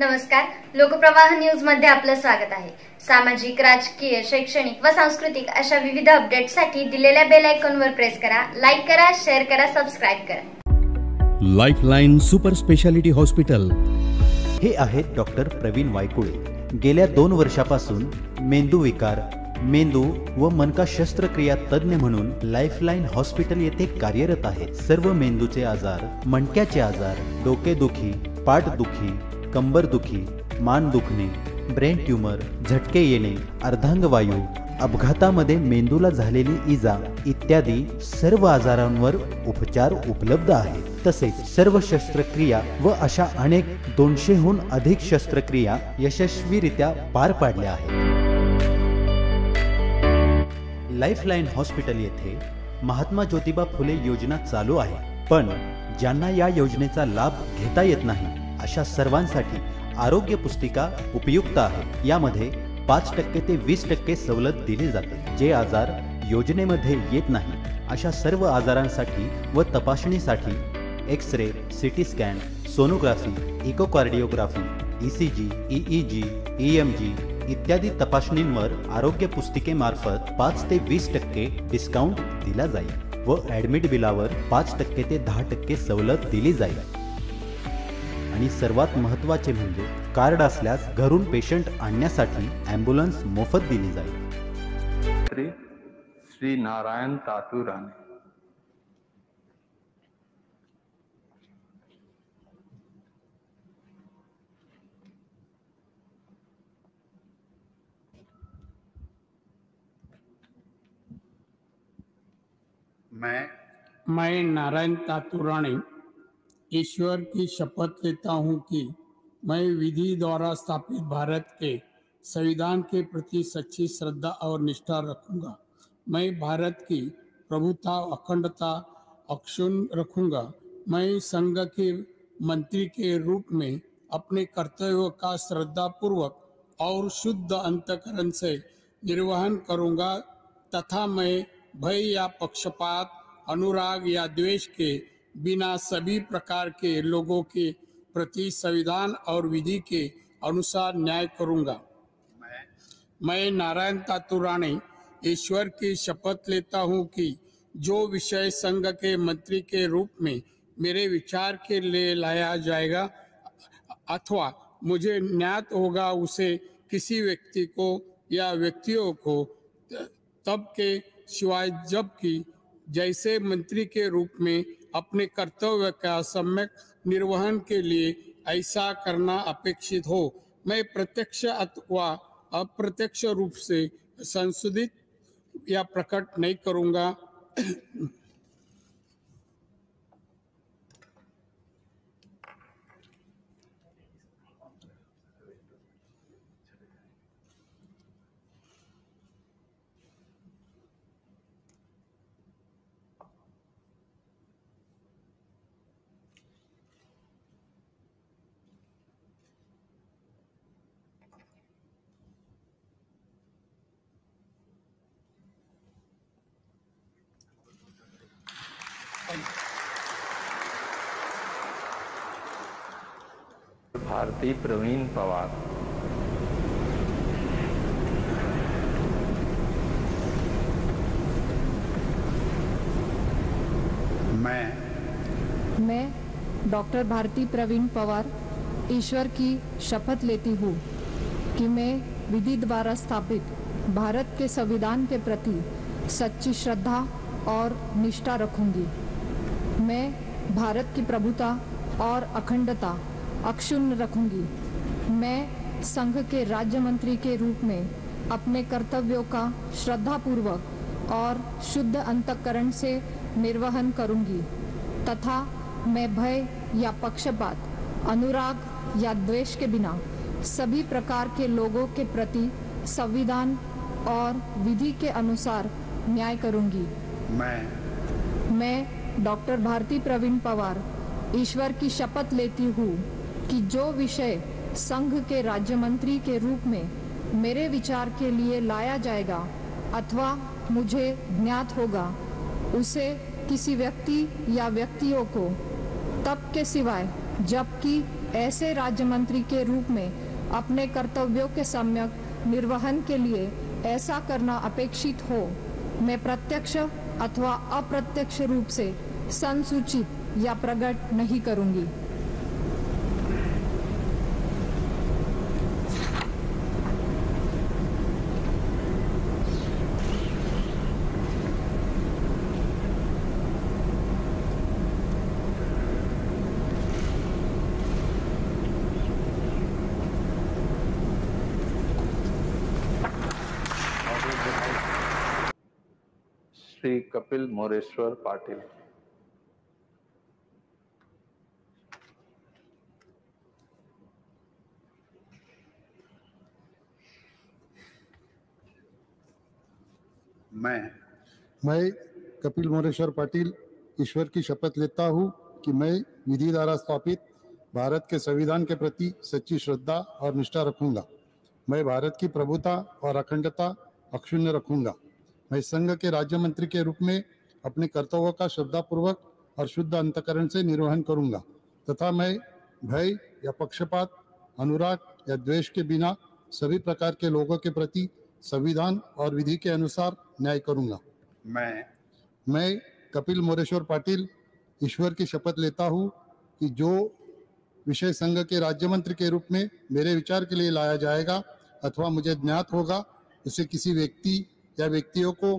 नमस्कार, लोकप्रवाह न्यूज मध्ये आपलं स्वागत आहे। सामाजिक, राजकीय, शैक्षणिक व सांस्कृतिक अशा विविध अपडेट्ससाठी दिलेल्या बेल आयकॉनवर प्रेस करा, लाईक करा, शेअर करा, सबस्क्राइब करा। लाईफलाईन सुपर स्पेशालिटी हॉस्पिटल हे आहेत डॉक्टर प्रवीण वायकुळे। गेल्या 2 वर्षापासून मेंदू विकार, मेंदू व मनका शस्त्रक्रिया तज्ञ म्हणून लाईफलाईन हॉस्पिटल येथे कार्यरत आहेत। सर्व मेंदूचे आजार, मणक्याचे आजार, डोकेदुखी, पाठदुखी, कंबरदुखी, मान दुखणे, ब्रेन ट्यूमर, झटके येणे, अर्धांगवायू, अपघातामध्ये मेंदूला झालेली इजा इत्यादी सर्व आजारांवर उपचार उपलब्ध आहेत। तसेच सर्व शस्त्रक्रिया व अशा अनेक 200हून अधिक शस्त्रक्रिया यशस्वीरित्या पार पाडल्या आहेत। लाईफलाईन हॉस्पिटल येथे महात्मा ज्योतिबा फुले योजना चालू आहे, पण ज्यांना या योजनेचा लाभ घेता येत नाही अशा सर्वांसाठी आरोग्य पुस्तिका उपयुक्त आहे। यामध्ये 5% ते 20% सवलत दिली जाते। जे आजार योजनेमध्ये येत नाही अशा सर्व आजारांसाठी व तपासणीसाठी x ray, CT scan, sonography, echocardiography, ECG, EEG, EMG इत्यादी तपासणींवर आरोग्य पुस्तिकेमार्फत 5 ते 20% डिस्काउंट दिला जाईल व ॲडमिट बिलावर 5% ते 10% सवलत दिली जाईल। आणि सर्वात महत्त्वाचे म्हणजे कार्ड असल्यास घरून पेशंट आणण्यासाठी ॲम्ब्युलन्स मोफत दिली जाईल। श्री नारायण तातू राणे। मैं नारायण तातुराणे ईश्वर की शपथ लेता हूँ कि मैं विधि द्वारा स्थापित भारत के संविधान के प्रति सच्ची श्रद्धा और निष्ठा रखूंगा। मैं भारत की प्रभुता, अखंडता अक्षुण्ण रखूंगा। मैं संघ के मंत्री के रूप में अपने कर्तव्यों का श्रद्धापूर्वक और शुद्ध अंतःकरण से निर्वहन करूंगा तथा मैं भय या पक्षपात, अनुराग या द्वेष के बिना सभी प्रकार के लोगों के प्रति संविधान और विधि के अनुसार न्याय करूंगा। मैं नारायण तातुराणे ईश्वर की शपथ लेता हूं कि जो विषय संघ के मंत्री के रूप में मेरे विचार के लिए लाया जाएगा अथवा मुझे ज्ञात होगा, उसे किसी व्यक्ति को या व्यक्तियों को तब के सिवाय जबकि जैसे मंत्री के रूप में अपने कर्तव्य का सम्यक निर्वहन के लिए ऐसा करना अपेक्षित हो, मैं प्रत्यक्ष अथवा अप्रत्यक्ष रूप से संशोधित या प्रकट नहीं करूंगा। भारती प्रवीण पवार। मैं डॉक्टर भारती प्रवीण पवार ईश्वर की शपथ लेती हूँ कि मैं विधि द्वारा स्थापित भारत के संविधान के प्रति सच्ची श्रद्धा और निष्ठा रखूंगी। मैं भारत की प्रभुता और अखंडता अक्षुण्ण रखूंगी। मैं संघ के राज्य मंत्री के रूप में अपने कर्तव्यों का श्रद्धापूर्वक और शुद्ध अंतःकरण से निर्वहन करूंगी तथा मैं भय या पक्षपात, अनुराग या द्वेष के बिना सभी प्रकार के लोगों के प्रति संविधान और विधि के अनुसार न्याय करूंगी। मैं डॉक्टर भारती प्रवीण पवार ईश्वर की शपथ लेती हूँ कि जो विषय संघ के राज्य मंत्री के रूप में मेरे विचार के लिए लाया जाएगा अथवा मुझे ज्ञात होगा, उसे किसी व्यक्ति या व्यक्तियों को तब के सिवाय जबकि ऐसे राज्य मंत्री के रूप में अपने कर्तव्यों के सम्यक निर्वहन के लिए ऐसा करना अपेक्षित हो, मैं प्रत्यक्ष अथवा अप्रत्यक्ष रूप से संसूचित या प्रकट नहीं करूंगी। श्री कपिल मोरेश्वर पाटिल। मैं कपिल मोरेश्वर पाटिल ईश्वर की शपथ लेता हूँ कि मैं विधि द्वारा स्थापित भारत के संविधान के प्रति सच्ची श्रद्धा और निष्ठा रखूंगा। मैं भारत की प्रभुता और अखंडता अक्षुण्ण रखूंगा। मैं संघ के राज्य मंत्री के रूप में अपने कर्तव्यों का श्रद्धापूर्वक और शुद्ध अंतकरण से निर्वहन करूंगा तथा मैं भय या पक्षपात, अनुराग या द्वेष के बिना सभी प्रकार के लोगों के प्रति संविधान और विधि के अनुसार न्याय करूंगा। मैं कपिल मोरेश्वर पाटिल ईश्वर की शपथ लेता हूँ कि जो विषय संघ के राज्य मंत्री के रूप में मेरे विचार के लिए लाया जाएगा अथवा मुझे ज्ञात होगा, उसे किसी व्यक्ति या व्यक्तियों को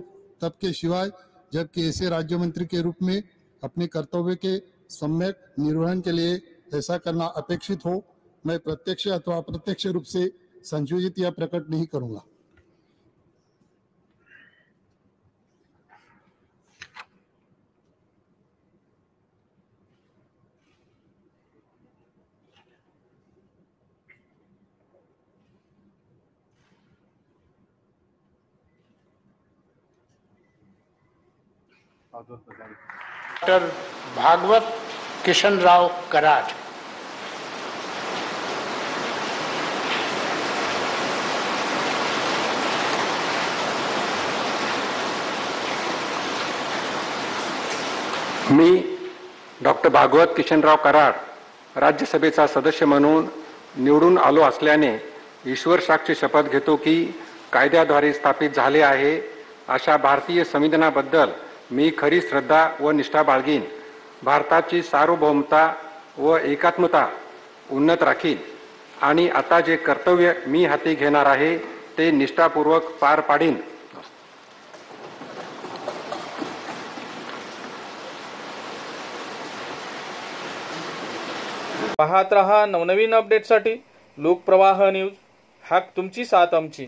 तब के सिवाय जबकि ऐसे राज्य मंत्री के रूप में अपने कर्तव्य के सम्यक निर्वहन के लिए ऐसा करना अपेक्षित हो, मैं प्रत्यक्ष अथवा अप्रत्यक्ष रूप से संशोधित या प्रकट नहीं करूंगा। डॉक्टर भागवत किशन राव कराड। मी डॉक्टर भागवत किशनराव कराड राज्यसभेचा सदस्य म्हणून निवडून आलो असल्याने ईश्वर साक्षी शपथ घेतो की कायद्याद्वारे स्थापित झाले आहे अशा भारतीय संविधानाबद्दल मी खरी श्रद्धा व निष्ठा बाळगीन। भारताची सार्वभौमता व एकात्मता उन्नत राखीन आणि आता जे कर्तव्य मी हाती घेणार आहे ते निष्ठापूर्वक पार पाडीन। पाहत रहा नवनवीन अपडेटसाठी लोकप्रवाह न्यूज। हाक तुमची साथ आमची।